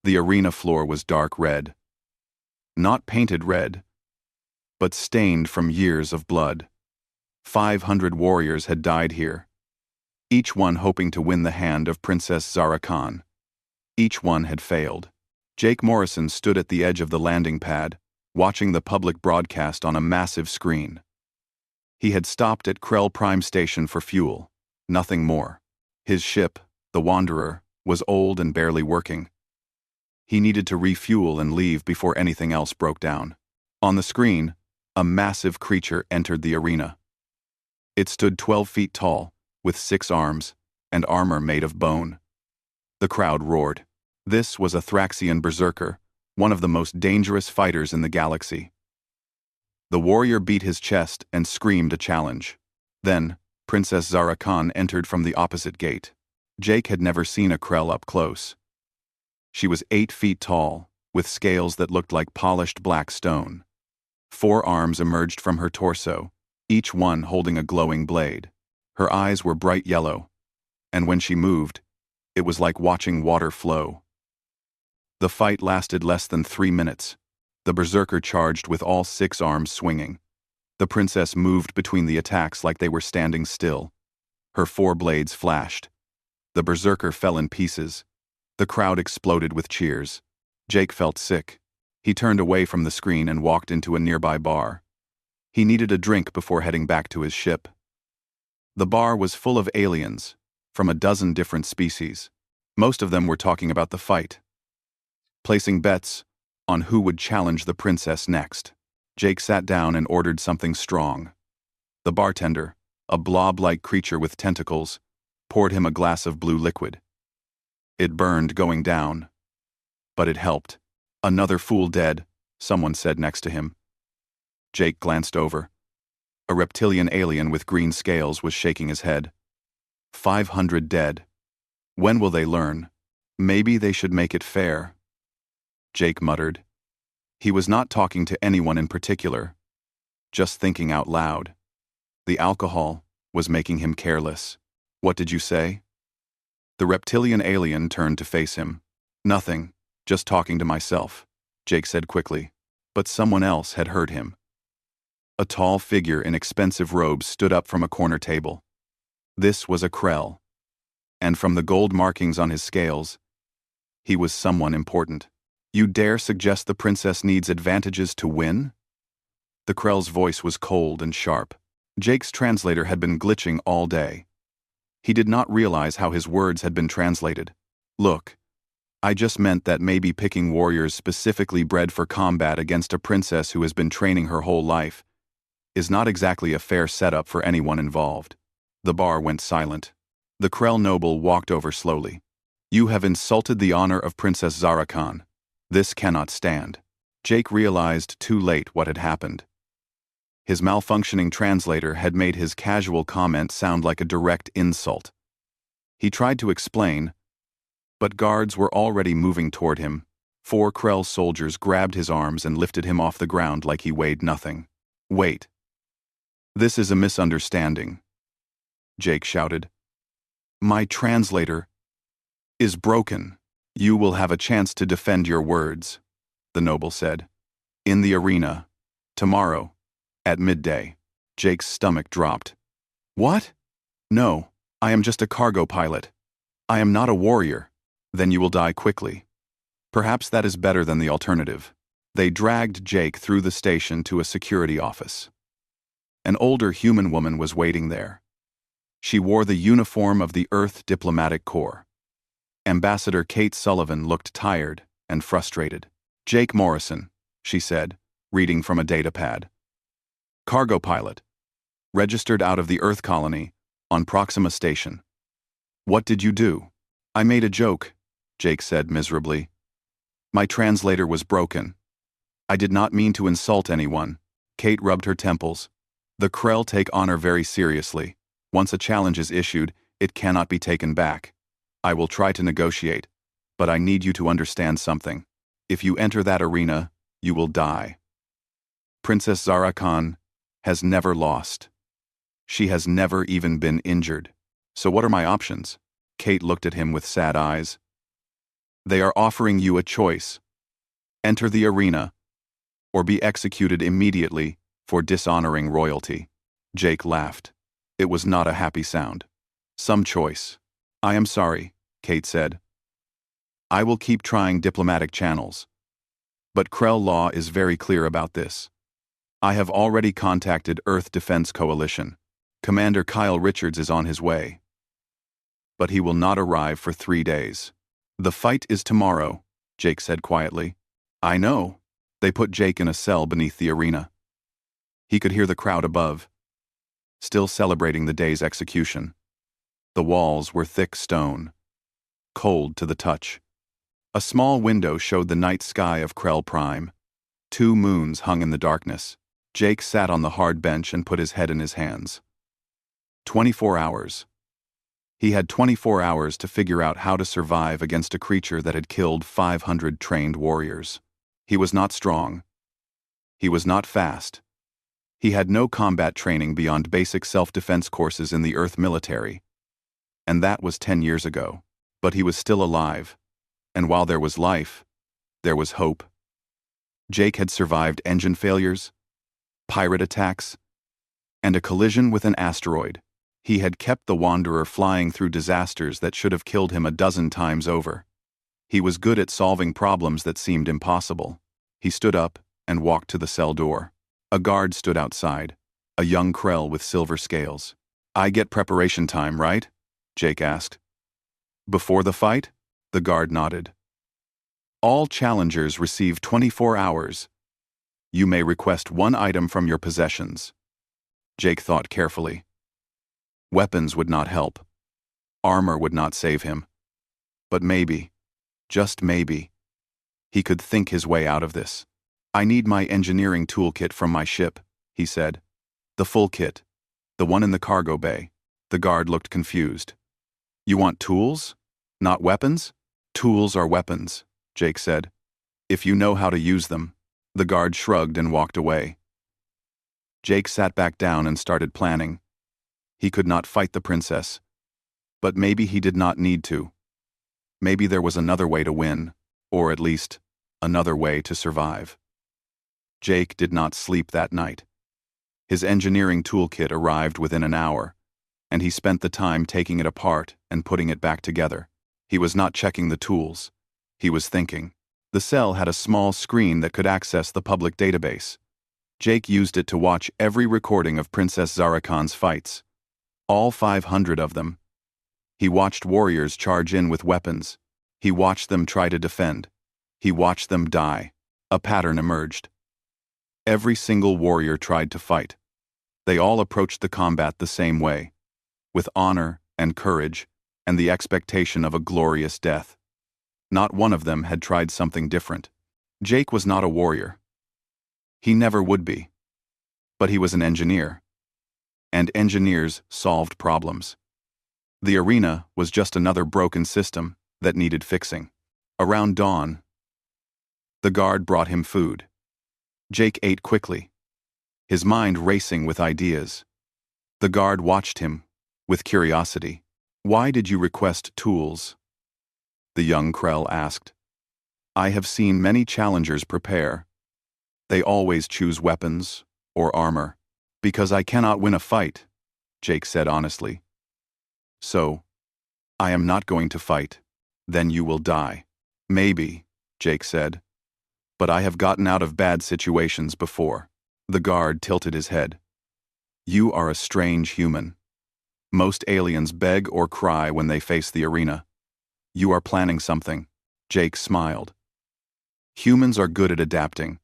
The arena floor was dark red. Not painted red, but stained from years of blood. 500 warriors had died here, each one hoping to win the hand of Princess Zara Khan. Each one had failed. Jake Morrison stood at the edge of the landing pad, watching the public broadcast on a massive screen. He had stopped at Krell Prime Station for fuel, nothing more. His ship, the Wanderer, was old and barely working. He needed to refuel and leave before anything else broke down. On the screen, a massive creature entered the arena. It stood 12 feet tall, with 6 arms, and armor made of bone. The crowd roared. This was a Thraxian berserker, one of the most dangerous fighters in the galaxy. The warrior beat his chest and screamed a challenge. Then, Princess Zara Khan entered from the opposite gate. Jake had never seen a Krell up close. She was 8 feet tall, with scales that looked like polished black stone. 4 arms emerged from her torso, each one holding a glowing blade. Her eyes were bright yellow, and when she moved, it was like watching water flow. The fight lasted less than 3 minutes. The berserker charged with all 6 arms swinging. The princess moved between the attacks like they were standing still. Her 4 blades flashed. The berserker fell in pieces. The crowd exploded with cheers. Jake felt sick. He turned away from the screen and walked into a nearby bar. He needed a drink before heading back to his ship. The bar was full of aliens, from a dozen different species. Most of them were talking about the fight, placing bets on who would challenge the princess next. Jake sat down and ordered something strong. The bartender, a blob-like creature with tentacles, poured him a glass of blue liquid. It burned going down, but it helped. "Another fool dead," someone said next to him. Jake glanced over. A reptilian alien with green scales was shaking his head. 500 dead. When will they learn? Maybe they should make it fair. Jake muttered. He was not talking to anyone in particular, just thinking out loud. The alcohol was making him careless. "What did you say?" The reptilian alien turned to face him. "Nothing, just talking to myself," Jake said quickly, but someone else had heard him. A tall figure in expensive robes stood up from a corner table. This was a Krell, and from the gold markings on his scales, he was someone important. "You dare suggest the princess needs advantages to win?" The Krell's voice was cold and sharp. Jake's translator had been glitching all day. He did not realize how his words had been translated. "Look, I just meant that maybe picking warriors specifically bred for combat against a princess who has been training her whole life is not exactly a fair setup for anyone involved." The bar went silent. The Krell noble walked over slowly. "You have insulted the honor of Princess Zara Khan. This cannot stand." Jake realized too late what had happened. His malfunctioning translator had made his casual comment sound like a direct insult. He tried to explain, but guards were already moving toward him. 4 Krell soldiers grabbed his arms and lifted him off the ground like he weighed nothing. "Wait. This is a misunderstanding," Jake shouted. "My translator is broken." "You will have a chance to defend your words," the noble said. "In the arena, tomorrow, at midday." Jake's stomach dropped. "What? No, I am just a cargo pilot. I am not a warrior." "Then you will die quickly. Perhaps that is better than the alternative." They dragged Jake through the station to a security office. An older human woman was waiting there. She wore the uniform of the Earth Diplomatic Corps. Ambassador Kate Sullivan looked tired and frustrated. "Jake Morrison," she said, reading from a datapad. "Cargo pilot. Registered out of the Earth colony, on Proxima Station." "What did you do?" "I made a joke," Jake said miserably. "My translator was broken. I did not mean to insult anyone." Kate rubbed her temples. "The Krell take honor very seriously. Once a challenge is issued, it cannot be taken back. I will try to negotiate, but I need you to understand something. If you enter that arena, you will die. Princess Zara Khan has never lost. She has never even been injured. So what are my options?" Kate looked at him with sad eyes. They are offering you a choice. Enter the arena, or be executed immediately for dishonoring royalty. Jake laughed. It was not a happy sound. Some choice. I am sorry, Kate said. I will keep trying diplomatic channels. But Krell law is very clear about this. I have already contacted Earth Defense Coalition. Commander Kyle Richards is on his way. But he will not arrive for 3 days. The fight is tomorrow, Jake said quietly. I know. They put Jake in a cell beneath the arena. He could hear the crowd above, still celebrating the day's execution. The walls were thick stone, cold to the touch. A small window showed the night sky of Krell Prime. 2 moons hung in the darkness. Jake sat on the hard bench and put his head in his hands. 24 hours. He had 24 hours to figure out how to survive against a creature that had killed 500 trained warriors. He was not strong. He was not fast. He had no combat training beyond basic self-defense courses in the Earth military. And that was 10 years ago. But he was still alive. And while there was life, there was hope. Jake had survived engine failures, pirate attacks, and a collision with an asteroid. He had kept the Wanderer flying through disasters that should have killed him a dozen times over. He was good at solving problems that seemed impossible. He stood up and walked to the cell door. A guard stood outside, a young Krell with silver scales. I get preparation time, right? Jake asked. Before the fight? The guard nodded. All challengers receive 24 hours. You may request 1 item from your possessions. Jake thought carefully. Weapons would not help. Armor would not save him. But maybe, just maybe, he could think his way out of this. I need my engineering toolkit from my ship, he said. The full kit. The one in the cargo bay. The guard looked confused. You want tools? Not weapons? Tools are weapons, Jake said. If you know how to use them. The guard shrugged and walked away. Jake sat back down and started planning. He could not fight the princess. But maybe he did not need to. Maybe there was another way to win, or at least, another way to survive. Jake did not sleep that night. His engineering toolkit arrived within an hour, and he spent the time taking it apart and putting it back together. He was not checking the tools. He was thinking. The cell had a small screen that could access the public database. Jake used it to watch every recording of Princess Zarakan's fights. All 500 of them. He watched warriors charge in with weapons. He watched them try to defend. He watched them die. A pattern emerged. Every single warrior tried to fight. They all approached the combat the same way, with honor and courage and the expectation of a glorious death. Not one of them had tried something different. Jake was not a warrior. He never would be. But he was an engineer. And engineers solved problems. The arena was just another broken system that needed fixing. Around dawn, the guard brought him food. Jake ate quickly, his mind racing with ideas. The guard watched him with curiosity. Why did you request tools? The young Krell asked. I have seen many challengers prepare. They always choose weapons or armor. Because I cannot win a fight, Jake said honestly. So, I am not going to fight. Then you will die. Maybe, Jake said. But I have gotten out of bad situations before. The guard tilted his head. You are a strange human. Most aliens beg or cry when they face the arena. You are planning something. Jake smiled. Humans are good at adapting.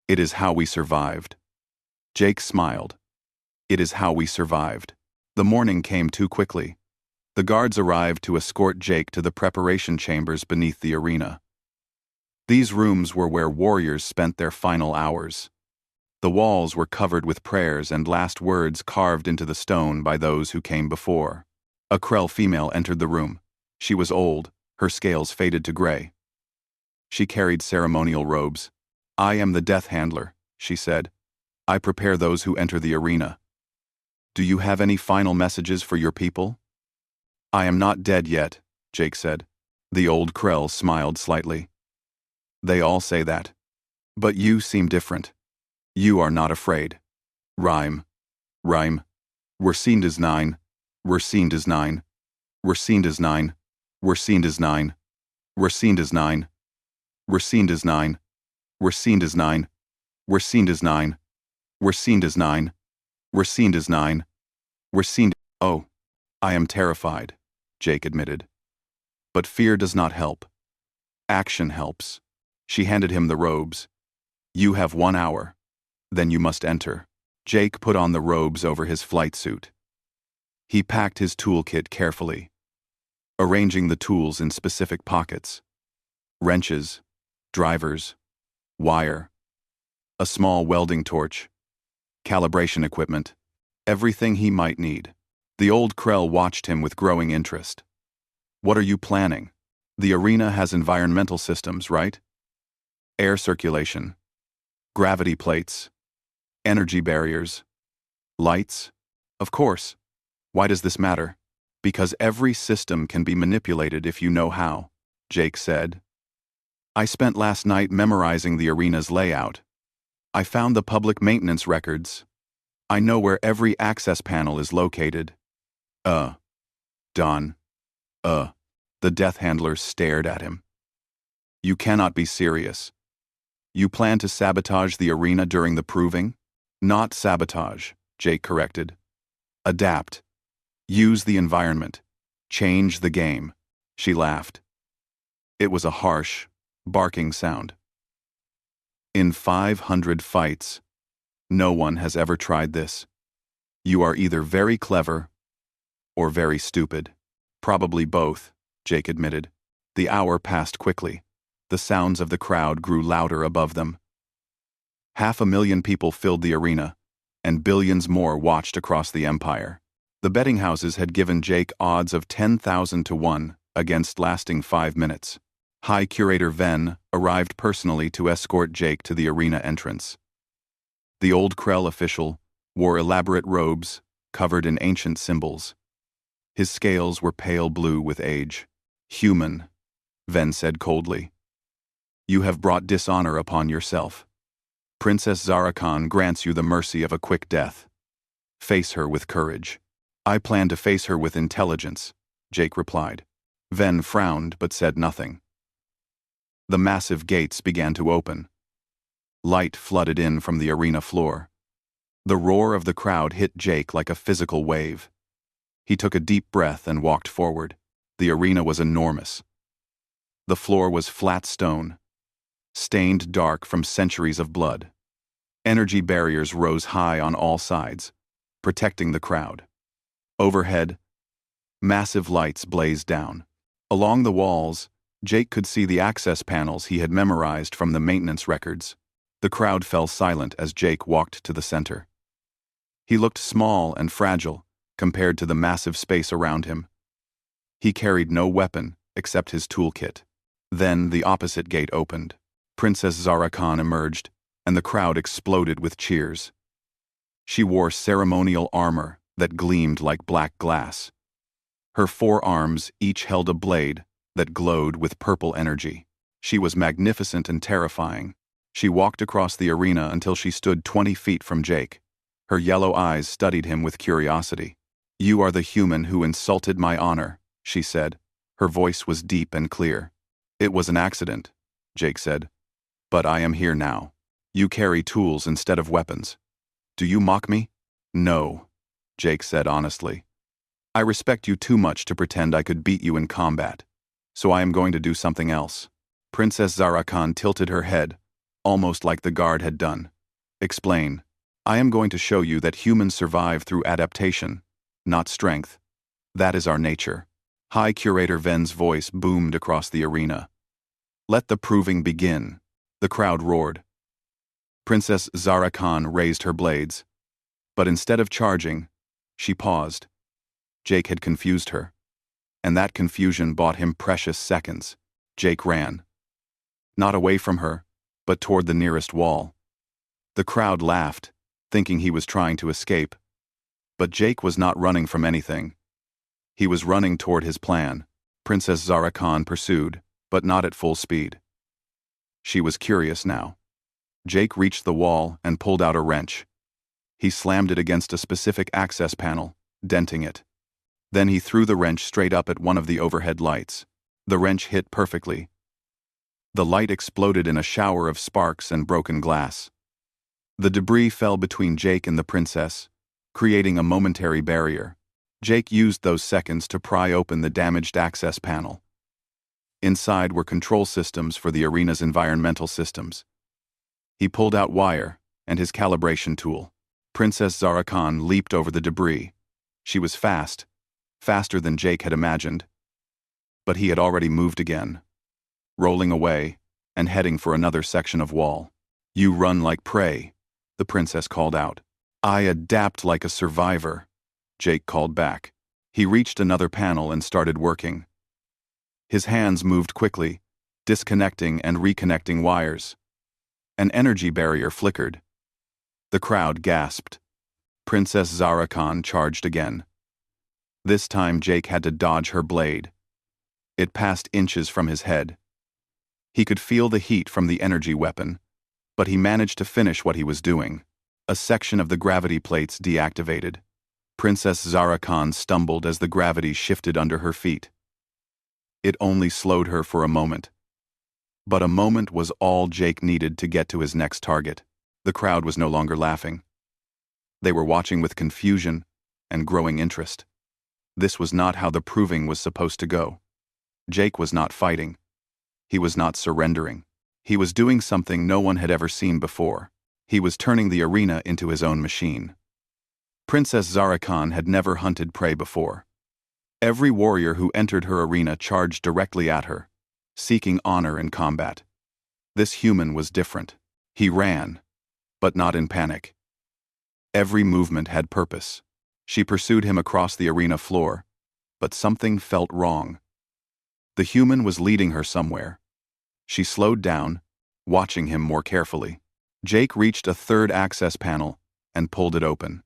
It is how we survived. Jake smiled. It is how we survived. The morning came too quickly. The guards arrived to escort Jake to the preparation chambers beneath the arena. These rooms were where warriors spent their final hours. The walls were covered with prayers and last words carved into the stone by those who came before. A Krell female entered the room. She was old, her scales faded to gray. She carried ceremonial robes. I am the death handler, she said. I prepare those who enter the arena. Do you have any final messages for your people? I am not dead yet, Jake said. The old Krell smiled slightly. They all say that. But you seem different. You are not afraid. Rhyme. Rhyme. We're seen as 9. We're seen as 9. We're seen as 9. We're seen as 9. We're seen as 9. We're seen as 9. We're seen as 9. We're seen as 9. We're seen as 9. We're seen as 9. We're seen. Oh, I am terrified, Jake admitted. But fear does not help. Action helps. She handed him the robes. You have 1 hour. Then you must enter. Jake put on the robes over his flight suit. He packed his toolkit carefully, arranging the tools in specific pockets. Wrenches, drivers, wire, a small welding torch, calibration equipment, everything he might need. The old Krell watched him with growing interest. What are you planning? The arena has environmental systems, right? Air circulation, gravity plates, energy barriers, lights? Of course. Why does this matter? Because every system can be manipulated if you know how, Jake said. I spent last night memorizing the arena's layout. I found the public maintenance records. I know where every access panel is located. Don. The death handler stared at him. You cannot be serious. You plan to sabotage the arena during the proving? Not sabotage, Jake corrected. Adapt. Use the environment. Change the game. She laughed. It was a harsh, barking sound. In 500 fights, no one has ever tried this. You are either very clever or very stupid. Probably both, Jake admitted. The hour passed quickly. The sounds of the crowd grew louder above them. 500,000 people filled the arena, and billions more watched across the empire. The betting houses had given Jake odds of 10,000 to 1 against lasting 5 minutes. High Curator Ven arrived personally to escort Jake to the arena entrance. The old Krell official wore elaborate robes covered in ancient symbols. His scales were pale blue with age. Human, Ven said coldly. You have brought dishonor upon yourself. Princess Zarakhan grants you the mercy of a quick death. Face her with courage. I plan to face her with intelligence, Jake replied. Ven frowned but said nothing. The massive gates began to open. Light flooded in from the arena floor. The roar of the crowd hit Jake like a physical wave. He took a deep breath and walked forward. The arena was enormous. The floor was flat stone, stained dark from centuries of blood. Energy barriers rose high on all sides, protecting the crowd. Overhead, massive lights blazed down. Along the walls, Jake could see the access panels he had memorized from the maintenance records. The crowd fell silent as Jake walked to the center. He looked small and fragile compared to the massive space around him. He carried no weapon except his toolkit. Then the opposite gate opened. Princess Zarakhan emerged, and the crowd exploded with cheers. She wore ceremonial armor that gleamed like black glass. Her 4 arms each held a blade that glowed with purple energy. She was magnificent and terrifying. She walked across the arena until she stood 20 feet from Jake. Her yellow eyes studied him with curiosity. You are the human who insulted my honor, she said. Her voice was deep and clear. It was an accident, Jake said. But I am here now. You carry tools instead of weapons. Do you mock me? No, Jake said honestly. I respect you too much to pretend I could beat you in combat. So I am going to do something else. Princess Zarakhan tilted her head, almost like the guard had done. Explain. I am going to show you that humans survive through adaptation, not strength. That is our nature. High Curator Ven's voice boomed across the arena. Let the proving begin. The crowd roared. Princess Zarakhan raised her blades. But instead of charging, she paused. Jake had confused her. And that confusion bought him precious seconds. Jake ran. Not away from her, but toward the nearest wall. The crowd laughed, thinking he was trying to escape. But Jake was not running from anything. He was running toward his plan. Princess Zara Khan pursued, but not at full speed. She was curious now. Jake reached the wall and pulled out a wrench. He slammed it against a specific access panel, denting it. Then he threw the wrench straight up at one of the overhead lights. The wrench hit perfectly. The light exploded in a shower of sparks and broken glass. The debris fell between Jake and the princess, creating a momentary barrier. Jake used those seconds to pry open the damaged access panel. Inside were control systems for the arena's environmental systems. He pulled out wire and his calibration tool. Princess Zara Khan leaped over the debris. She was fast, faster than Jake had imagined. But he had already moved again, rolling away and heading for another section of wall. "You run like prey," the princess called out. "I adapt like a survivor," Jake called back. He reached another panel and started working. His hands moved quickly, disconnecting and reconnecting wires. An energy barrier flickered. The crowd gasped. Princess Zara Khan charged again. This time Jake had to dodge her blade. It passed inches from his head. He could feel the heat from the energy weapon, but he managed to finish what he was doing. A section of the gravity plates deactivated. Princess Zara Khan stumbled as the gravity shifted under her feet. It only slowed her for a moment. But a moment was all Jake needed to get to his next target. The crowd was no longer laughing. They were watching with confusion and growing interest. This was not how the proving was supposed to go. Jake was not fighting. He was not surrendering. He was doing something no one had ever seen before. He was turning the arena into his own machine. Princess Zara Khan had never hunted prey before. Every warrior who entered her arena charged directly at her, seeking honor in combat. This human was different. He ran, but not in panic. Every movement had purpose. She pursued him across the arena floor, but something felt wrong. The human was leading her somewhere. She slowed down, watching him more carefully. Jake reached a third access panel and pulled it open.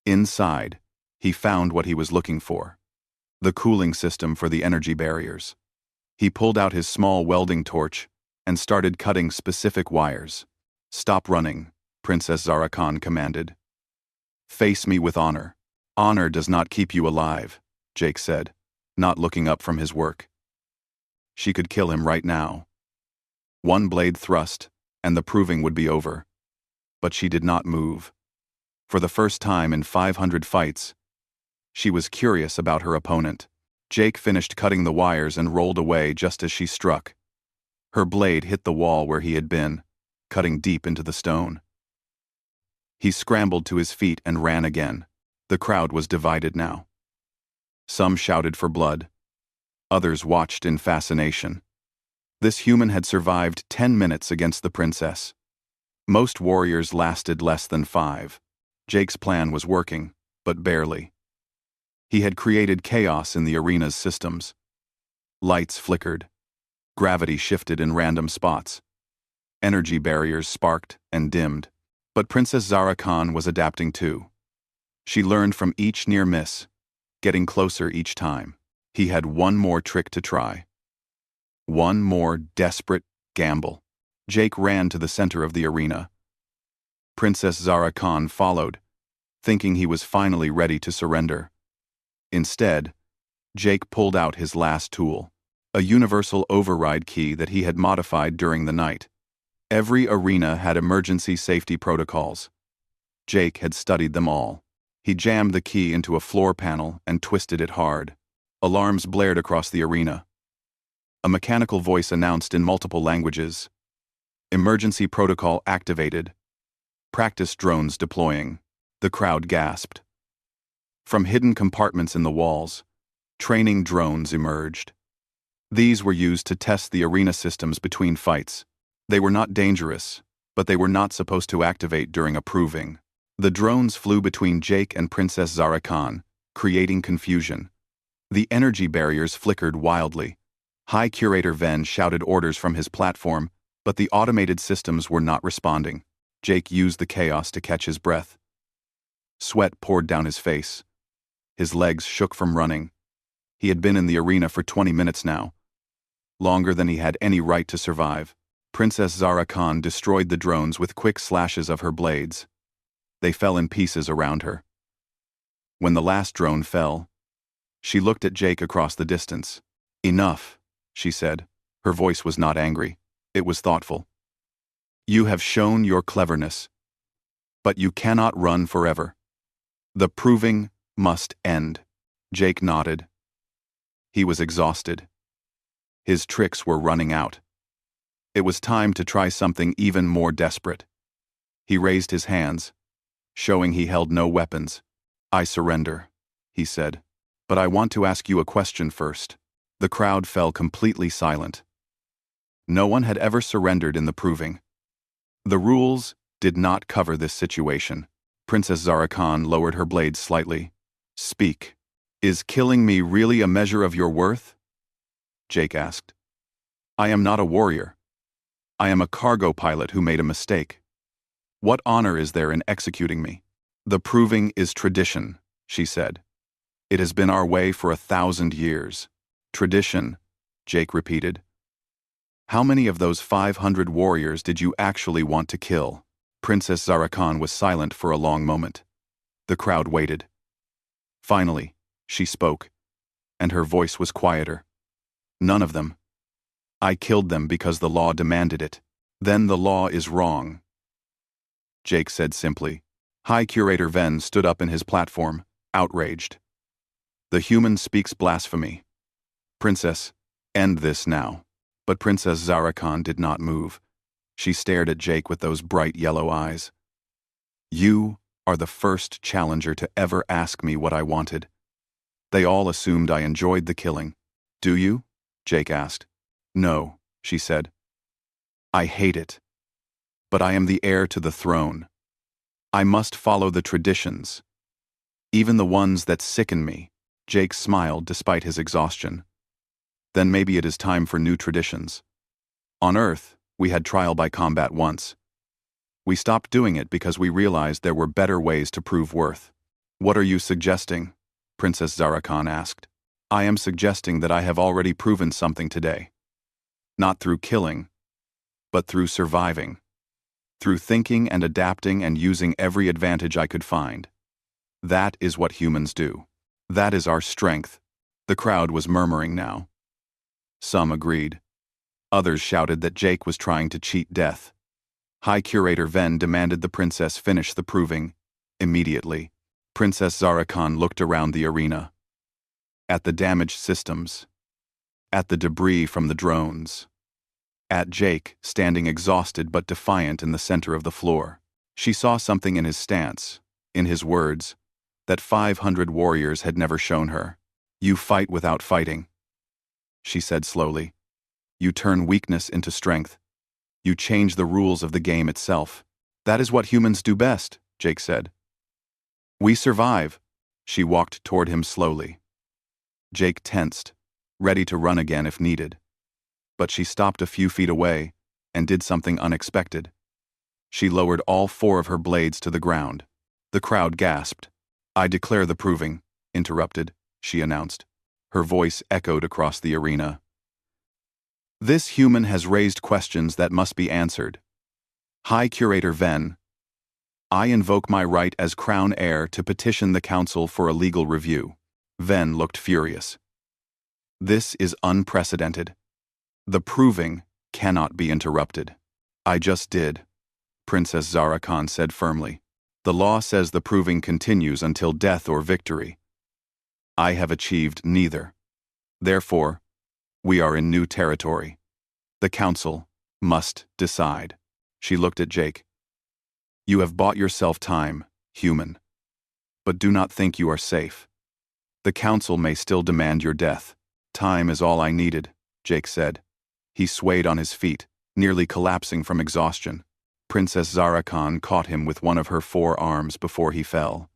Inside, he found what he was looking for: the cooling system for the energy barriers. He pulled out his small welding torch and started cutting specific wires. "Stop running," Princess Zara Khan commanded. "Face me with honor." "Honor does not keep you alive," Jake said, not looking up from his work. She could kill him right now. One blade thrust, and the proving would be over. But she did not move. For the first time in 500 fights, she was curious about her opponent. Jake finished cutting the wires and rolled away just as she struck. Her blade hit the wall where he had been, cutting deep into the stone. He scrambled to his feet and ran again. The crowd was divided now. Some shouted for blood. Others watched in fascination. This human had survived 10 minutes against the princess. Most warriors lasted less than 5. Jake's plan was working, but barely. He had created chaos in the arena's systems. Lights flickered. Gravity shifted in random spots. Energy barriers sparked and dimmed. But Princess Zara Khan was adapting too. She learned from each near miss, getting closer each time. He had one more trick to try. One more desperate gamble. Jake ran to the center of the arena. Princess Zara Khan followed, thinking he was finally ready to surrender. Instead, Jake pulled out his last tool, a universal override key that he had modified during the night. Every arena had emergency safety protocols. Jake had studied them all. He jammed the key into a floor panel and twisted it hard. Alarms blared across the arena. A mechanical voice announced in multiple languages: "Emergency protocol activated. Practice drones deploying." The crowd gasped. From hidden compartments in the walls, training drones emerged. These were used to test the arena systems between fights. They were not dangerous, but they were not supposed to activate during a proving. The drones flew between Jake and Princess Zara Khan, creating confusion. The energy barriers flickered wildly. High Curator Ven shouted orders from his platform, but the automated systems were not responding. Jake used the chaos to catch his breath. Sweat poured down his face. His legs shook from running. He had been in the arena for 20 minutes now, longer than he had any right to survive. Princess Zara Khan destroyed the drones with quick slashes of her blades. They fell in pieces around her. When the last drone fell, she looked at Jake across the distance. "Enough," she said. Her voice was not angry. It was thoughtful. "You have shown your cleverness, but you cannot run forever. The proving must end." Jake nodded. He was exhausted. His tricks were running out. It was time to try something even more desperate. He raised his hands, showing he held no weapons. "I surrender," he said. "But I want to ask you a question first." The crowd fell completely silent. No one had ever surrendered in the proving. The rules did not cover this situation. Princess Zara Khan lowered her blades slightly. "Speak. Is killing me really a measure of your worth?" Jake asked. "I am not a warrior. I am a cargo pilot who made a mistake. What honor is there in executing me?" "The proving is tradition," she said. "It has been our way for 1,000 years. Tradition," Jake repeated. "How many of those 500 warriors did you actually want to kill?" Princess Zara Khan was silent for a long moment. The crowd waited. Finally, she spoke, and her voice was quieter. "None of them. I killed them because the law demanded it. Then the law is wrong," Jake said simply. High Curator Ven stood up in his platform, outraged. "The human speaks blasphemy. Princess, end this now." But Princess Zara Khan did not move. She stared at Jake with those bright yellow eyes. "You are the first challenger to ever ask me what I wanted. They all assumed I enjoyed the killing. Do you?" Jake asked. "No," she said. "I hate it. But I am the heir to the throne. I must follow the traditions, even the ones that sicken me." Jake smiled despite his exhaustion. "Then maybe it is time for new traditions. On Earth, we had trial by combat once. We stopped doing it because we realized there were better ways to prove worth." "What are you suggesting?" Princess Zara Khan asked. "I am suggesting that I have already proven something today. Not through killing, but through surviving. Through thinking and adapting and using every advantage I could find. That is what humans do. That is our strength." The crowd was murmuring now. Some agreed. Others shouted that Jake was trying to cheat death. High Curator Ven demanded the princess finish the proving, immediately. Princess Zara Khan looked around the arena. At the damaged systems. At the debris from the drones. At Jake, standing exhausted but defiant in the center of the floor. She saw something in his stance, in his words, that 500 warriors had never shown her. "You fight without fighting," she said slowly. "You turn weakness into strength. You change the rules of the game itself. That is what humans do best," Jake said. "We survive." She walked toward him slowly. Jake tensed, ready to run again if needed. But she stopped a few feet away and did something unexpected. She lowered all 4 of her blades to the ground. The crowd gasped. "I declare the proving," interrupted, she announced. Her voice echoed across the arena. "This human has raised questions that must be answered. High Curator Ven, I invoke my right as crown heir to petition the council for a legal review." Ven looked furious. "This is unprecedented. The proving cannot be interrupted." "I just did," Princess Zara Khan said firmly. "The law says the proving continues until death or victory. I have achieved neither. Therefore, we are in new territory. The council must decide." She looked at Jake. "You have bought yourself time, human. But do not think you are safe. The council may still demand your death." "Time is all I needed," Jake said. He swayed on his feet, nearly collapsing from exhaustion. Princess Zara Khan caught him with one of her 4 arms before he fell.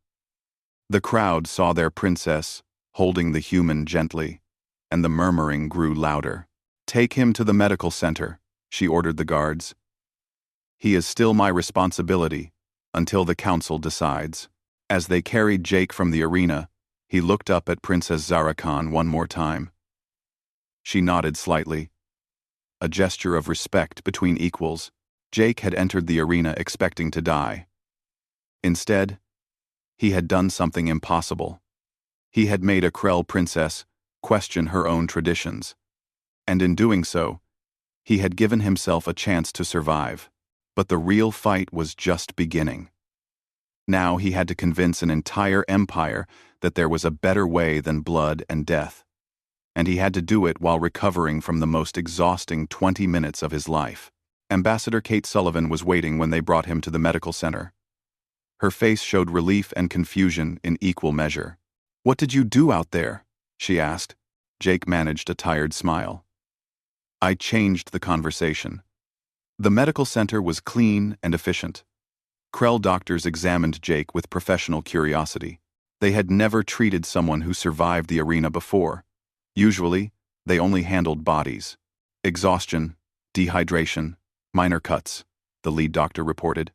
The crowd saw their princess holding the human gently, and the murmuring grew louder. "Take him to the medical center," she ordered the guards. "He is still my responsibility until the council decides." As they carried Jake from the arena, He looked up at Princess Zara Khan one more time. She nodded slightly. A gesture of respect between equals. Jake had entered the arena expecting to die. Instead, he had done something impossible. He had made a Krell princess question her own traditions. And in doing so, he had given himself a chance to survive. But the real fight was just beginning. Now he had to convince an entire empire that there was a better way than blood and death. And he had to do it while recovering from the most exhausting 20 minutes of his life. Ambassador Kate Sullivan was waiting when they brought him to the medical center. Her face showed relief and confusion in equal measure. "What did you do out there?" she asked. Jake managed a tired smile. "I changed the conversation." The medical center was clean and efficient. Krell doctors examined Jake with professional curiosity. They had never treated someone who survived the arena before. Usually, they only handled bodies. Exhaustion, dehydration, minor cuts, the lead doctor reported.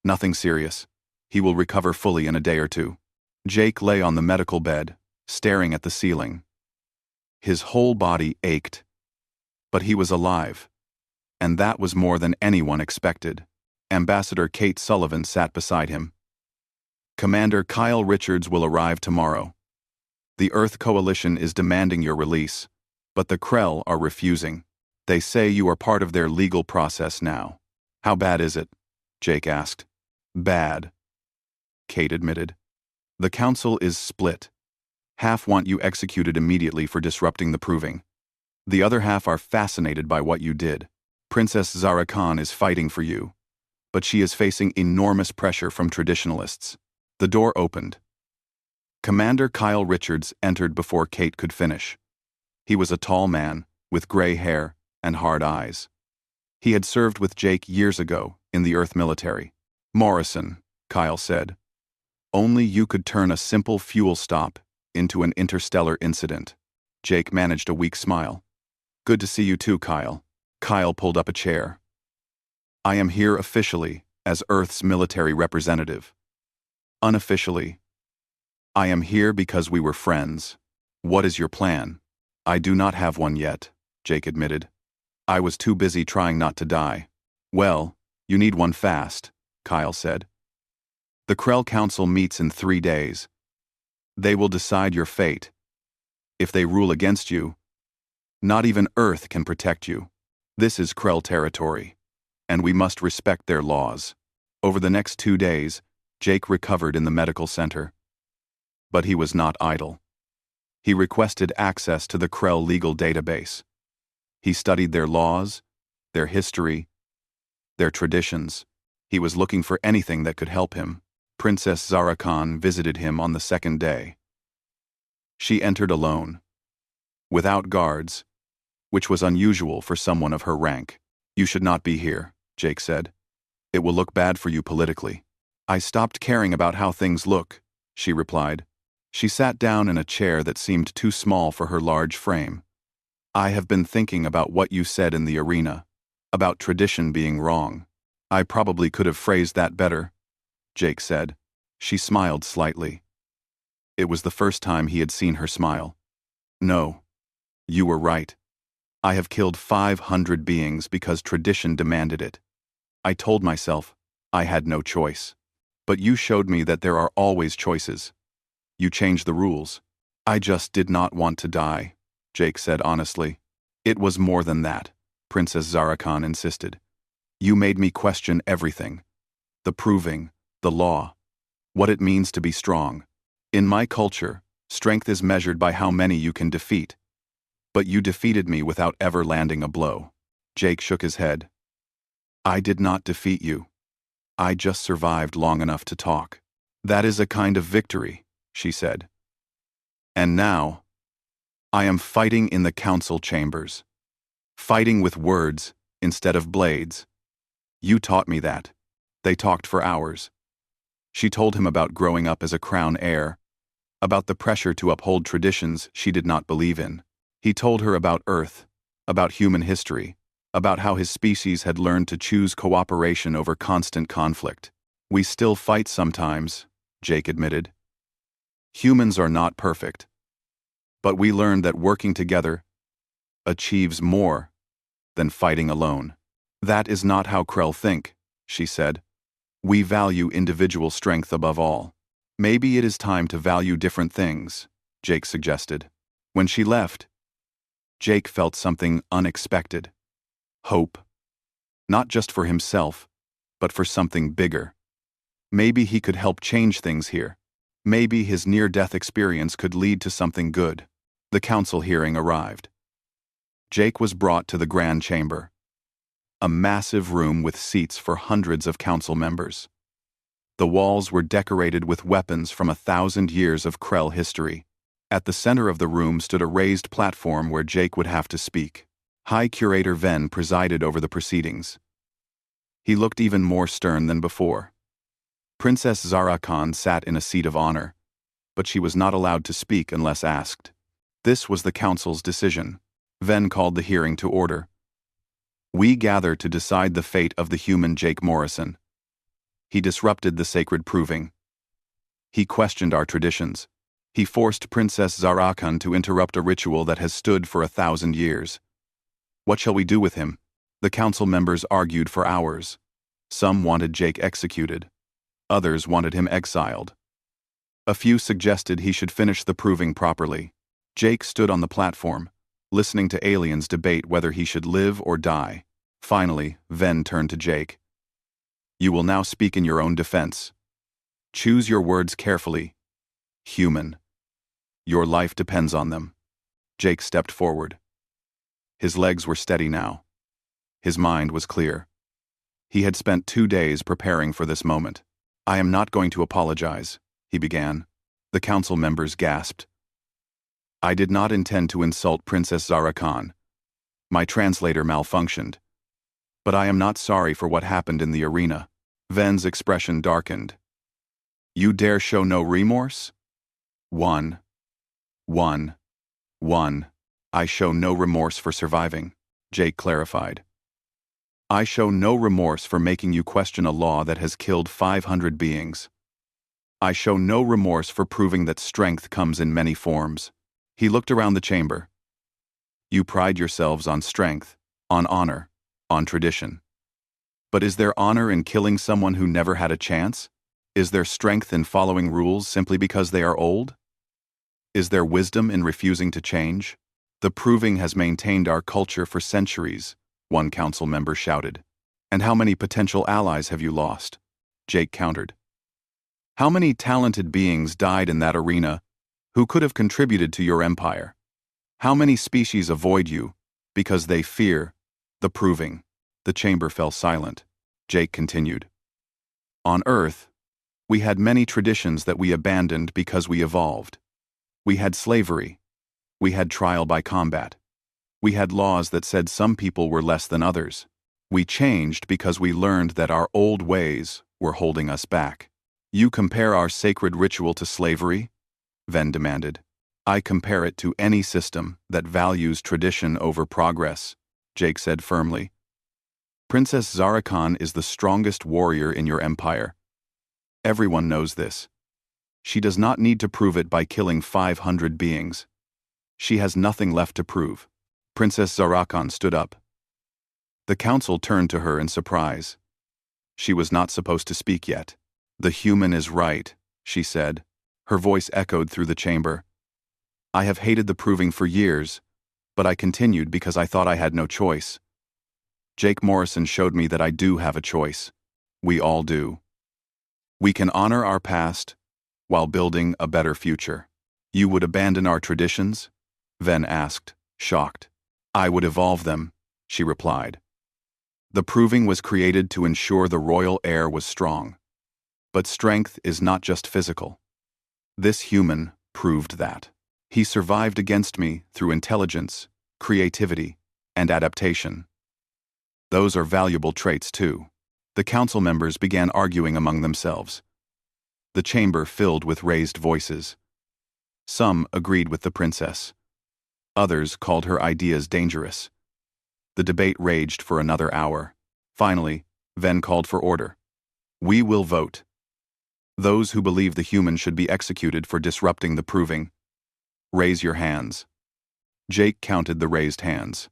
"Nothing serious. He will recover fully in a day or two." Jake lay on the medical bed, staring at the ceiling. His whole body ached. But he was alive. And that was more than anyone expected. Ambassador Kate Sullivan sat beside him. "Commander Kyle Richards will arrive tomorrow. The Earth Coalition is demanding your release, but the Krell are refusing. They say you are part of their legal process now." "How bad is it?" Jake asked. "Bad," Kate admitted. "The council is split. Half want you executed immediately for disrupting the proving. The other half are fascinated by what you did. Princess Zara Khan is fighting for you, but she is facing enormous pressure from traditionalists." The door opened. Commander Kyle Richards entered before Kate could finish. He was a tall man, with gray hair and hard eyes. He had served with Jake years ago in the Earth military. "Morrison," Kyle said. "Only you could turn a simple fuel stop into an interstellar incident." Jake managed a weak smile. "Good to see you too, Kyle." Kyle pulled up a chair. "I am here officially as Earth's military representative. Unofficially, I am here because we were friends. What is your plan?" "I do not have one yet," Jake admitted. "I was too busy trying not to die." "Well, you need one fast," Kyle said. "The Krell Council meets in 3 days. They will decide your fate. If they rule against you, not even Earth can protect you. This is Krell territory, and we must respect their laws." Over the next 2 days, Jake recovered in the medical center. But he was not idle. He requested access to the Krell legal database. He studied their laws, their history, their traditions. He was looking for anything that could help him. Princess Zara Khan visited him on the 2nd day. She entered alone, without guards, which was unusual for someone of her rank. "You should not be here," Jake said. "It will look bad for you politically." "I stopped caring about how things look," she replied. She sat down in a chair that seemed too small for her large frame. "I have been thinking about what you said in the arena, about tradition being wrong." "I probably could have phrased that better," Jake said. She smiled slightly. It was the first time he had seen her smile. "No, you were right. I have killed 500 beings because tradition demanded it. I told myself I had no choice. But you showed me that there are always choices. You changed the rules." "I just did not want to die," Jake said honestly. "It was more than that," Princess Zara Khan insisted. "You made me question everything. The proving, the law, what it means to be strong. In my culture, strength is measured by how many you can defeat. But you defeated me without ever landing a blow." Jake shook his head. "I did not defeat you. I just survived long enough to talk." "That is a kind of victory," she said. "And now, I am fighting in the council chambers. Fighting with words instead of blades. You taught me that." They talked for hours. She told him about growing up as a crown heir, about the pressure to uphold traditions she did not believe in. He told her about Earth, about human history, about how his species had learned to choose cooperation over constant conflict. "We still fight sometimes," Jake admitted. Humans are not perfect. But we learned that working together achieves more than fighting alone. That is not how Krell think, she said. We value individual strength above all. Maybe it is time to value different things, Jake suggested. When she left, Jake felt something unexpected. Hope. Not just for himself, but for something bigger. Maybe he could help change things here. Maybe his near-death experience could lead to something good. The council hearing arrived. Jake was brought to the grand chamber, a massive room with seats for hundreds of council members. The walls were decorated with weapons from 1,000 years of Krell history. At the center of the room stood a raised platform where Jake would have to speak. High Curator Ven presided over the proceedings. He looked even more stern than before. Princess Zara Khan sat in a seat of honor, but she was not allowed to speak unless asked. This was the council's decision. Ven called the hearing to order. We gather to decide the fate of the human Jake Morrison. He disrupted the sacred proving. He questioned our traditions. He forced Princess Zarakan to interrupt a ritual that has stood for 1,000 years. What shall we do with him? The council members argued for hours. Some wanted Jake executed. Others wanted him exiled. A few suggested he should finish the proving properly. Jake stood on the platform, listening to aliens debate whether he should live or die. Finally, Ven turned to Jake. You will now speak in your own defense. Choose your words carefully. Human. Your life depends on them. Jake stepped forward. His legs were steady now. His mind was clear. He had spent 2 days preparing for this moment. I am not going to apologize, he began. The council members gasped. I did not intend to insult Princess Zara Khan. My translator malfunctioned. But I am not sorry for what happened in the arena. Ven's expression darkened. You dare show no remorse? One. I show no remorse for surviving, Jake clarified. I show no remorse for making you question a law that has killed 500 beings. I show no remorse for proving that strength comes in many forms. He looked around the chamber. You pride yourselves on strength, on honor, on tradition. But is there honor in killing someone who never had a chance? Is there strength in following rules simply because they are old? Is there wisdom in refusing to change? The proving has maintained our culture for centuries, one council member shouted. And how many potential allies have you lost? Jake countered. How many talented beings died in that arena who could have contributed to your empire? How many species avoid you because they fear the proving? The chamber fell silent. Jake continued. On Earth, we had many traditions that we abandoned because we evolved. We had slavery. We had trial by combat. We had laws that said some people were less than others. We changed because we learned that our old ways were holding us back. You compare our sacred ritual to slavery? Ven demanded. I compare it to any system that values tradition over progress, Jake said firmly. Princess Zara Khan is the strongest warrior in your empire. Everyone knows this. She does not need to prove it by killing 500 beings. She has nothing left to prove. Princess Zara Khan stood up. The council turned to her in surprise. She was not supposed to speak yet. The human is right, she said. Her voice echoed through the chamber. I have hated the proving for years, but I continued because I thought I had no choice. Jake Morrison showed me that I do have a choice. We all do. We can honor our past while building a better future. You would abandon our traditions? Ven asked, shocked. I would evolve them, she replied. The proving was created to ensure the royal heir was strong. But strength is not just physical. This human proved that. He survived against me through intelligence, creativity, and adaptation. Those are valuable traits too. The council members began arguing among themselves. The chamber filled with raised voices. Some agreed with the princess. Others called her ideas dangerous. The debate raged for another hour. Finally, Ven called for order. We will vote. Those who believe the human should be executed for disrupting the proving. Raise your hands. Jake counted the raised hands.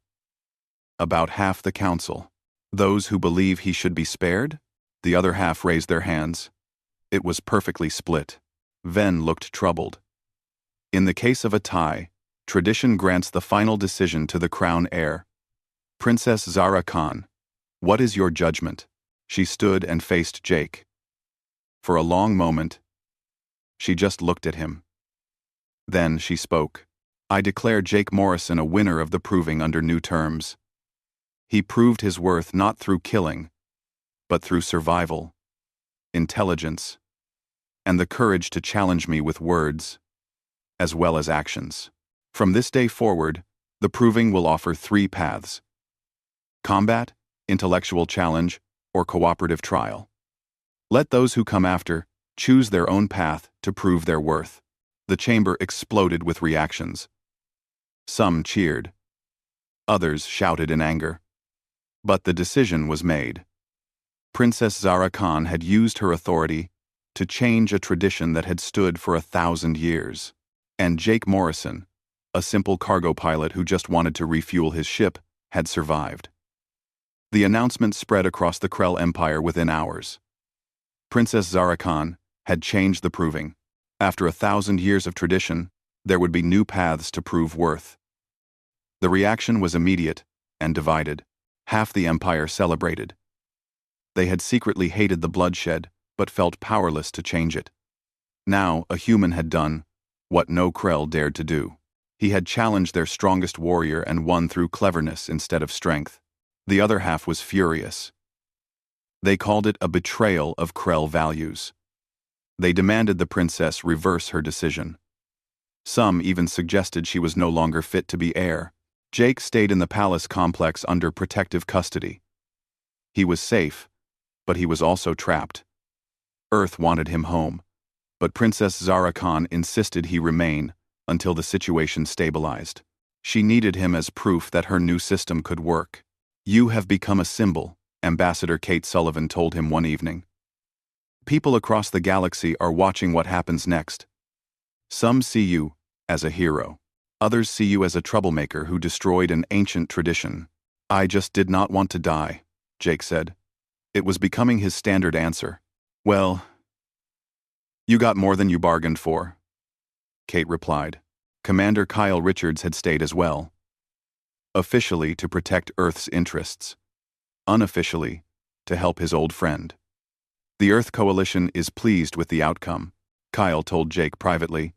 About half the council. Those who believe he should be spared? The other half raised their hands. It was perfectly split. Ven looked troubled. In the case of a tie, tradition grants the final decision to the crown heir. Princess Zara Khan, what is your judgment? She stood and faced Jake. For a long moment, she just looked at him. Then she spoke. I declare Jake Morrison a winner of the proving under new terms. He proved his worth not through killing, but through survival, intelligence, and the courage to challenge me with words, as well as actions. From this day forward, the proving will offer 3 paths: combat, intellectual challenge, or cooperative trial. Let those who come after choose their own path to prove their worth. The chamber exploded with reactions. Some cheered. Others shouted in anger. But the decision was made. Princess Zara Khan had used her authority to change a tradition that had stood for 1,000 years. And Jake Morrison, a simple cargo pilot who just wanted to refuel his ship, had survived. The announcement spread across the Krell Empire within hours. Princess Zara Khan had changed the proving. After 1,000 years of tradition, there would be new paths to prove worth. The reaction was immediate and divided. Half the empire celebrated. They had secretly hated the bloodshed, but felt powerless to change it. Now, a human had done what no Krell dared to do. He had challenged their strongest warrior and won through cleverness instead of strength. The other half was furious. They called it a betrayal of Krell values. They demanded the princess reverse her decision. Some even suggested she was no longer fit to be heir. Jake stayed in the palace complex under protective custody. He was safe, but he was also trapped. Earth wanted him home, but Princess Zara Khan insisted he remain until the situation stabilized. She needed him as proof that her new system could work. You have become a symbol, Ambassador Kate Sullivan told him one evening. People across the galaxy are watching what happens next. Some see you as a hero. Others see you as a troublemaker who destroyed an ancient tradition. I just did not want to die, Jake said. It was becoming his standard answer. Well, you got more than you bargained for, Kate replied. Commander Kyle Richards had stayed as well. Officially to protect Earth's interests. Unofficially, to help his old friend. The Earth Coalition is pleased with the outcome, Kyle told Jake privately.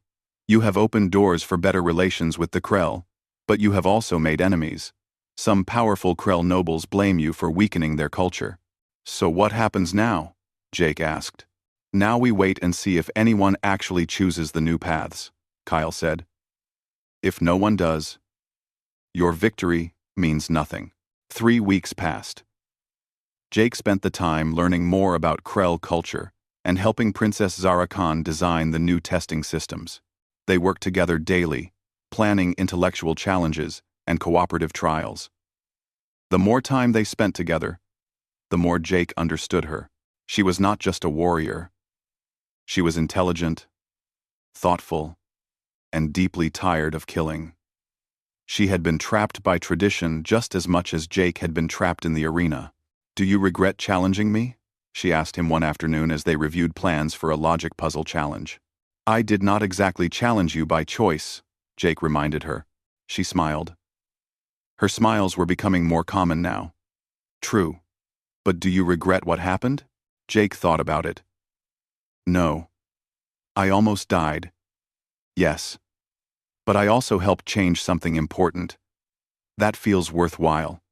You have opened doors for better relations with the Krell, but you have also made enemies. Some powerful Krell nobles blame you for weakening their culture. So what happens now? Jake asked. Now we wait and see if anyone actually chooses the new paths, Kyle said. If no one does, your victory means nothing. 3 weeks passed. Jake spent the time learning more about Krell culture and helping Princess Zara Khan design the new testing systems. They worked together daily, planning intellectual challenges and cooperative trials. The more time they spent together, the more Jake understood her. She was not just a warrior. She was intelligent, thoughtful, and deeply tired of killing. She had been trapped by tradition just as much as Jake had been trapped in the arena. Do you regret challenging me? She asked him one afternoon as they reviewed plans for a logic puzzle challenge. I did not exactly challenge you by choice, Jake reminded her. She smiled. Her smiles were becoming more common now. True. But do you regret what happened? Jake thought about it. No. I almost died. Yes. But I also helped change something important. That feels worthwhile.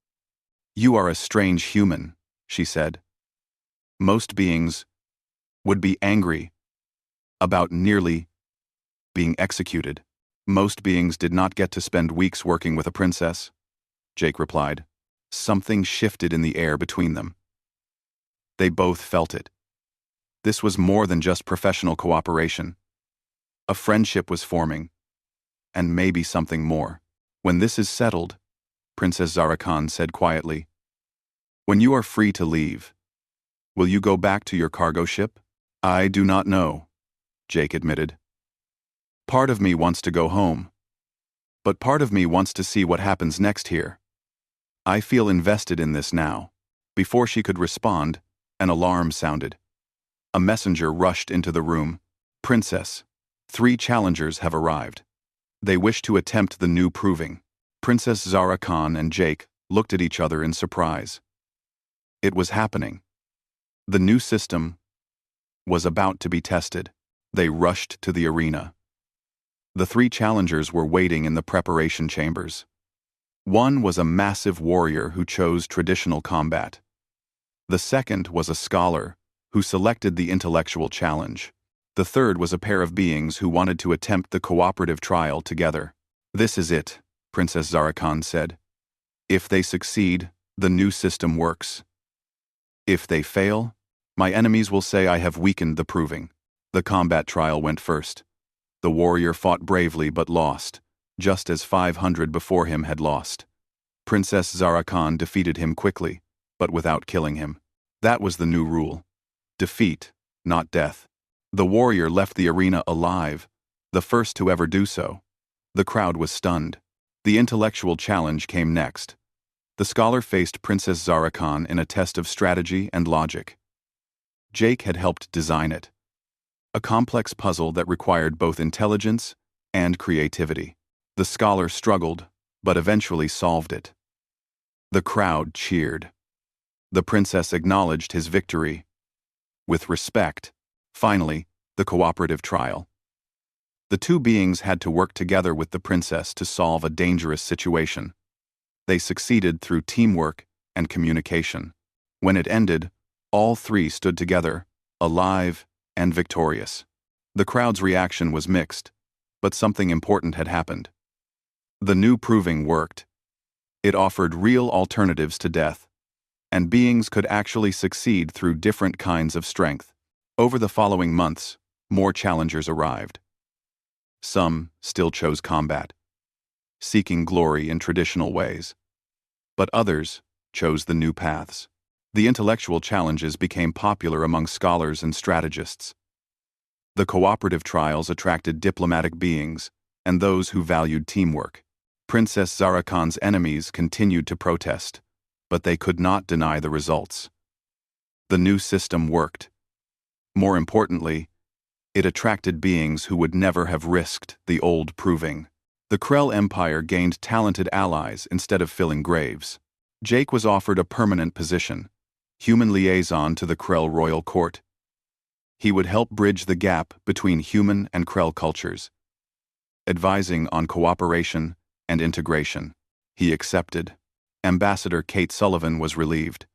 You are a strange human, she said. Most beings would be angry about nearly being executed. Most beings did not get to spend weeks working with a princess, Jake replied. Something shifted in the air between them. They both felt it. This was more than just professional cooperation. A friendship was forming. And maybe something more. When this is settled, Princess Zara Khan said quietly, when you are free to leave, will you go back to your cargo ship? I do not know, Jake admitted. Part of me wants to go home. But part of me wants to see what happens next here. I feel invested in this now. Before she could respond, an alarm sounded. A messenger rushed into the room. Princess, 3 challengers have arrived. They wish to attempt the new proving. Princess Zara Khan and Jake looked at each other in surprise. It was happening. The new system was about to be tested. They rushed to the arena. The 3 challengers were waiting in the preparation chambers. One was a massive warrior who chose traditional combat. The second was a scholar who selected the intellectual challenge. The third was a pair of beings who wanted to attempt the cooperative trial together. This is it, Princess Zara Khan said. If they succeed, the new system works. If they fail, my enemies will say I have weakened the proving. The combat trial went first. The warrior fought bravely but lost, just as 500 before him had lost. Princess Zara Khan defeated him quickly, but without killing him. That was the new rule. Defeat, not death. The warrior left the arena alive, the first to ever do so. The crowd was stunned. The intellectual challenge came next. The scholar faced Princess Zara Khan in a test of strategy and logic. Jake had helped design it. A complex puzzle that required both intelligence and creativity. The scholar struggled, but eventually solved it. The crowd cheered. The princess acknowledged his victory. With respect, finally, the cooperative trial. The 2 beings had to work together with the princess to solve a dangerous situation. They succeeded through teamwork and communication. When it ended, all 3 stood together, alive and victorious. The crowd's reaction was mixed, but something important had happened. The new proving worked. It offered real alternatives to death, and beings could actually succeed through different kinds of strength. Over the following months, more challengers arrived. Some still chose combat, seeking glory in traditional ways. But others chose the new paths. The intellectual challenges became popular among scholars and strategists. The cooperative trials attracted diplomatic beings and those who valued teamwork. Princess Zara Khan's enemies continued to protest, but they could not deny the results. The new system worked. More importantly, it attracted beings who would never have risked the old proving. The Krell Empire gained talented allies instead of filling graves. Jake was offered a permanent position, human liaison to the Krell royal court. He would help bridge the gap between human and Krell cultures, advising on cooperation and integration. He accepted. Ambassador Kate Sullivan was relieved.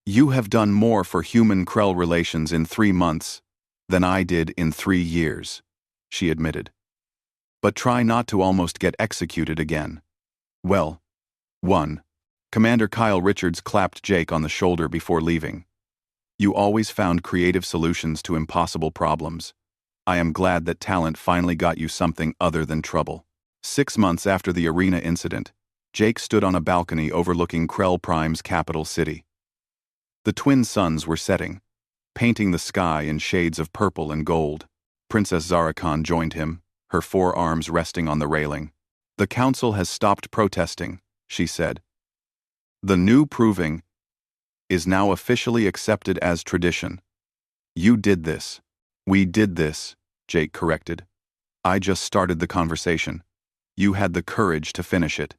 You have done more for human-Krell relations in 3 months than I did in 3 years, she admitted. But try not to almost get executed again. Well, 1. Commander Kyle Richards clapped Jake on the shoulder before leaving. You always found creative solutions to impossible problems. I am glad that talent finally got you something other than trouble. 6 months after the arena incident, Jake stood on a balcony overlooking Krell Prime's capital city. The twin suns were setting, painting the sky in shades of purple and gold. Princess Zara Khan joined him, her 4 arms resting on the railing. The council has stopped protesting, she said. The new proving is now officially accepted as tradition. You did this. We did this, Jake corrected. I just started the conversation. You had the courage to finish it.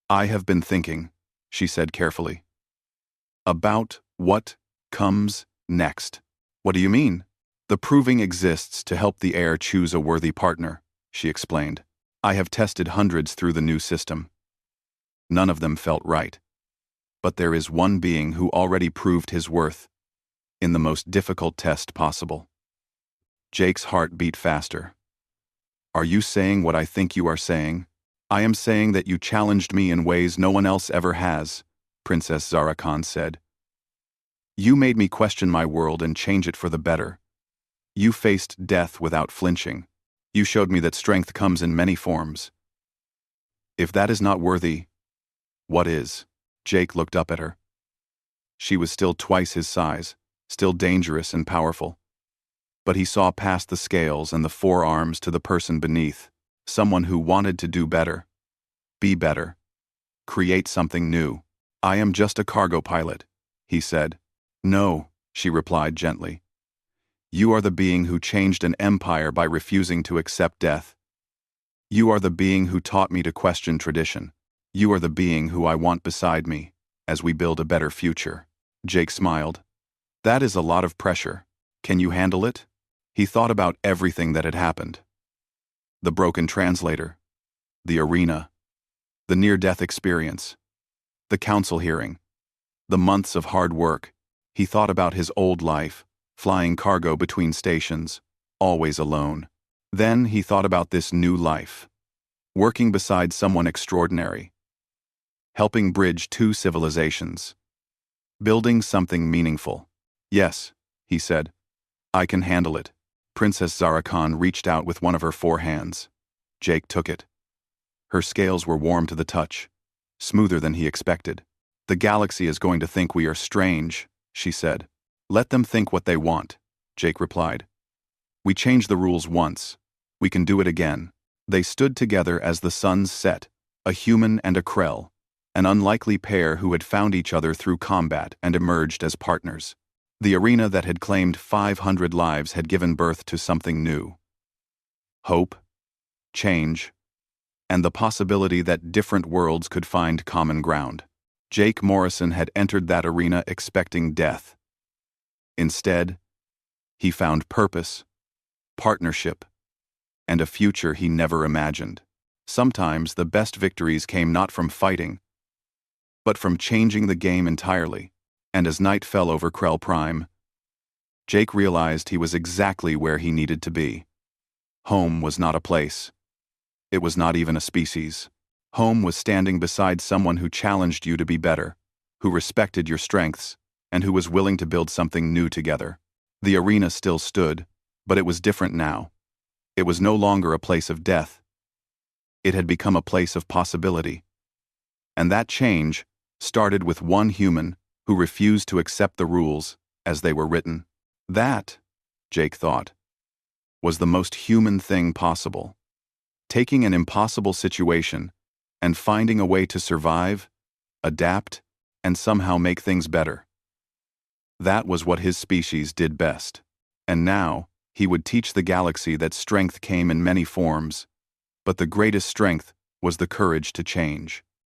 I have been thinking, she said carefully. About what comes next. What do you mean? The proving exists to help the heir choose a worthy partner, she explained. I have tested hundreds through the new system. None of them felt right. But there is one being who already proved his worth in the most difficult test possible. Jake's heart beat faster. Are you saying what I think you are saying? I am saying that you challenged me in ways no one else ever has, Princess Zara Khan said. You made me question my world and change it for the better. You faced death without flinching. You showed me that strength comes in many forms. If that is not worthy, what is? Jake looked up at her. She was still twice his size, still dangerous and powerful. But he saw past the scales and the forearms to the person beneath, someone who wanted to do better, be better, create something new. "I am just a cargo pilot," he said. "No," she replied gently. "You are the being who changed an empire by refusing to accept death. You are the being who taught me to question tradition. You are the being who I want beside me, as we build a better future." Jake smiled. "That is a lot of pressure. Can you handle it?" He thought about everything that had happened. The broken translator, the arena, the near-death experience, the council hearing, the months of hard work. He thought about his old life, flying cargo between stations, always alone. Then he thought about this new life, working beside someone extraordinary, helping bridge two civilizations, building something meaningful. "Yes," he said, "I can handle it." Princess Zara-Khan reached out with one of her 4 hands. Jake took it. Her scales were warm to the touch, smoother than he expected. "The galaxy is going to think we are strange," she said. "Let them think what they want," Jake replied. "We changed the rules once. We can do it again." They stood together as the suns set, a human and a Krell, an unlikely pair who had found each other through combat and emerged as partners. The arena that had claimed 500 lives had given birth to something new. Hope, change, and the possibility that different worlds could find common ground. Jake Morrison had entered that arena expecting death. Instead, he found purpose, partnership, and a future he never imagined. Sometimes the best victories came not from fighting, but from changing the game entirely. And as night fell over Krell Prime, Jake realized he was exactly where he needed to be. Home was not a place. It was not even a species. Home was standing beside someone who challenged you to be better, who respected your strengths, and who was willing to build something new together. The arena still stood, but it was different now. It was no longer a place of death. It had become a place of possibility. And that change started with one human who refused to accept the rules as they were written. That, Jake thought, was the most human thing possible. Taking an impossible situation and finding a way to survive, adapt, and somehow make things better. That was what his species did best. And now, he would teach the galaxy that strength came in many forms, but the greatest strength was the courage to change.